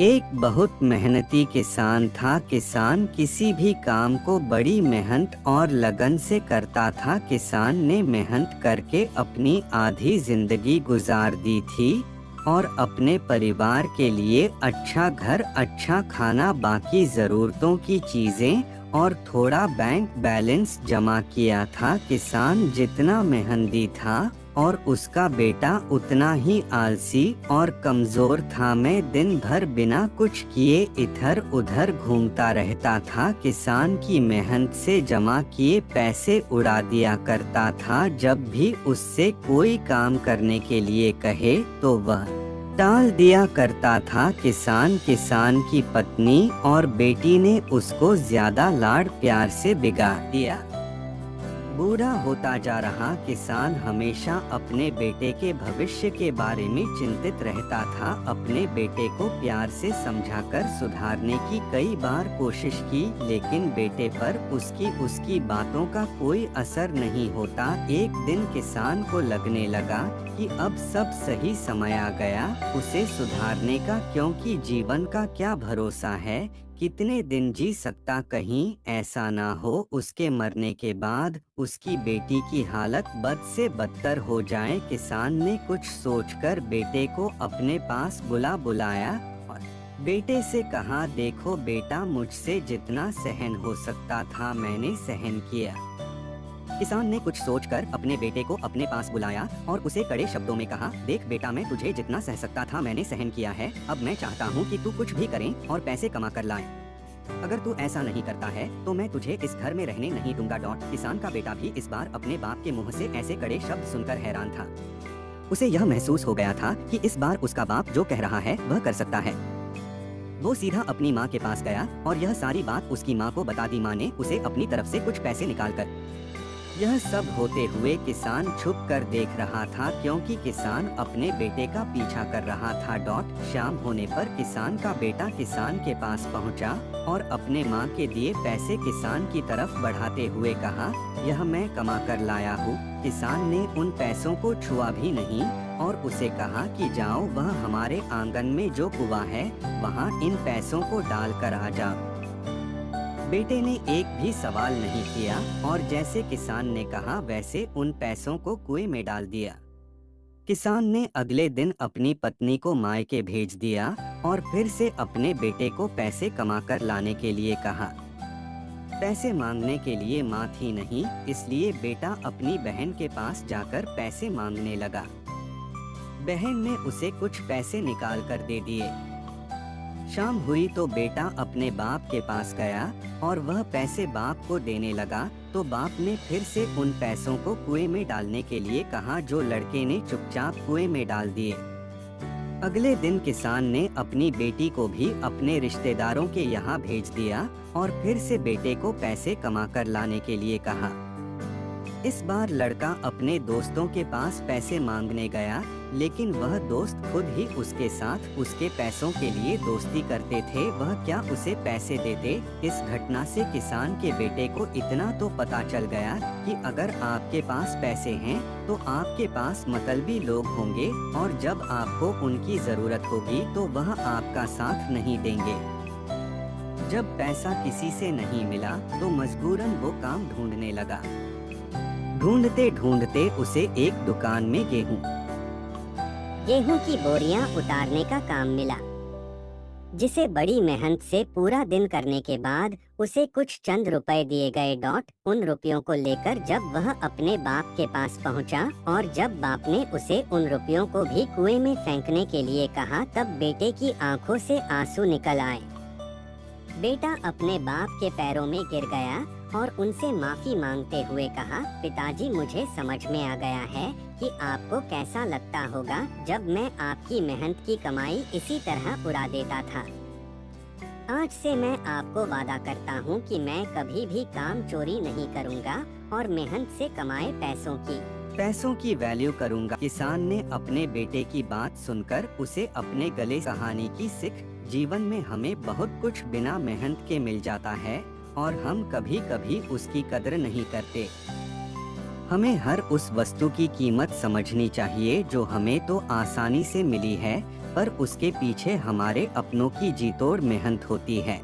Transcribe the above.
एक बहुत मेहनती किसान था। किसान किसी भी काम को बड़ी मेहनत और लगन से करता था। किसान ने मेहनत करके अपनी आधी जिंदगी गुजार दी थी और अपने परिवार के लिए अच्छा घर, अच्छा खाना, बाकी ज़रूरतों की चीज़ें और थोड़ा बैंक बैलेंस जमा किया था। किसान जितना मेहनती था और उसका बेटा उतना ही आलसी और कमजोर था। मैं दिन भर बिना कुछ किए इधर उधर घूमता रहता था। किसान की मेहनत से जमा किए पैसे उड़ा दिया करता था। जब भी उससे कोई काम करने के लिए कहे तो वह टाल दिया करता था। किसान की पत्नी और बेटी ने उसको ज्यादा लाड प्यार से बिगाड़ दिया। बूढ़ा होता जा रहा। किसान हमेशा अपने बेटे के भविष्य के बारे में चिंतित रहता था। अपने बेटे को प्यार से समझाकर सुधारने की कई बार कोशिश की, लेकिन बेटे पर उसकी बातों का कोई असर नहीं होता। एक दिन किसान को लगने लगा कि अब सब सही समय आ गया उसे सुधारने का, क्योंकि जीवन का क्या भरोसा है, कितने दिन जी सकता, कहीं ऐसा ना हो उसके मरने के बाद उसकी बेटी की हालत बद से बदतर हो जाए। किसान ने कुछ सोचकर बेटे को अपने पास बुलाया और बेटे से कहा, देखो बेटा, मुझसे जितना सहन हो सकता था मैंने सहन किया। किसान ने कुछ सोचकर अपने बेटे को अपने पास बुलाया और उसे कड़े शब्दों में कहा, देख बेटा, मैं तुझे जितना सह सकता था मैंने सहन किया है। अब मैं चाहता हूँ कि तू कुछ भी करे और पैसे कमा कर लाए। अगर तू ऐसा नहीं करता है तो मैं तुझे इस घर में रहने नहीं दूंगा। किसान का बेटा भी इस बार अपने बाप के मुंह से ऐसे कड़े शब्द सुनकर हैरान था। उसे यह महसूस हो गया था कि इस बार उसका बाप जो कह रहा है वह कर सकता है। वो सीधा अपनी माँ के पास गया और यह सारी बात उसकी माँ को बता दी। माँ ने उसे अपनी तरफ से कुछ पैसे निकालकर। यह सब होते हुए किसान छुप कर देख रहा था, क्योंकि किसान अपने बेटे का पीछा कर रहा था। शाम होने पर किसान का बेटा किसान के पास पहुंचा और अपने माँ के दिए पैसे किसान की तरफ बढ़ाते हुए कहा, यह मैं कमा कर लाया हूँ। किसान ने उन पैसों को छुआ भी नहीं और उसे कहा कि जाओ, वह हमारे आंगन में जो कुआं है वहाँ इन पैसों को डाल कर आ जाओ। बेटे ने एक भी सवाल नहीं किया और जैसे किसान ने कहा वैसे उन पैसों को कुएं में डाल दिया। किसान ने अगले दिन अपनी पत्नी को मायके भेज दिया और फिर से अपने बेटे को पैसे कमाकर लाने के लिए कहा। पैसे मांगने के लिए माँ थी नहीं, इसलिए बेटा अपनी बहन के पास जाकर पैसे मांगने लगा। बहन ने उसे कुछ पैसे निकाल कर दे दिए। शाम हुई तो बेटा अपने बाप के पास गया और वह पैसे बाप को देने लगा, तो बाप ने फिर से उन पैसों को कुएं में डालने के लिए कहा, जो लड़के ने चुपचाप कुएं में डाल दिए। अगले दिन किसान ने अपनी बेटी को भी अपने रिश्तेदारों के यहाँ भेज दिया और फिर से बेटे को पैसे कमाकर लाने के लिए कहा। इस बार लड़का अपने दोस्तों के पास पैसे मांगने गया, लेकिन वह दोस्त खुद ही उसके साथ उसके पैसों के लिए दोस्ती करते थे। वह क्या उसे पैसे देते। इस घटना से किसान के बेटे को इतना तो पता चल गया कि अगर आपके पास पैसे हैं तो आपके पास मतलबी लोग होंगे और जब आपको उनकी जरूरत होगी तो वह आपका साथ नहीं देंगे। जब पैसा किसी से नहीं मिला तो मजबूरन वो काम ढूंढने लगा। ढूंढते ढूंढते उसे एक दुकान में गेहूं की बोरियां उतारने का काम मिला, जिसे बड़ी मेहनत से पूरा दिन करने के बाद उसे कुछ चंद रुपए दिए गए। उन रुपयों को लेकर जब वह अपने बाप के पास पहुंचा और जब बाप ने उसे उन रुपयों को भी कुएं में फेंकने के लिए कहा, तब बेटे की आंखों से आंसू निकल आए। बेटा अपने बाप के पैरों में गिर गया और उनसे माफी मांगते हुए कहा, पिताजी, मुझे समझ में आ गया है कि आपको कैसा लगता होगा जब मैं आपकी मेहनत की कमाई इसी तरह उड़ा देता था। आज से मैं आपको वादा करता हूँ कि मैं कभी भी काम चोरी नहीं करूँगा और मेहनत से कमाए पैसों की वैल्यू करूँगा। किसान ने अपने बेटे की बात सुनकर उसे अपने गले कहानी की सीख। जीवन में हमें बहुत कुछ बिना मेहनत के मिल जाता है और हम कभी कभी उसकी कदर नहीं करते। हमें हर उस वस्तु की कीमत समझनी चाहिए जो हमें तो आसानी से मिली है, पर उसके पीछे हमारे अपनों की जीतोड़ मेहनत होती है।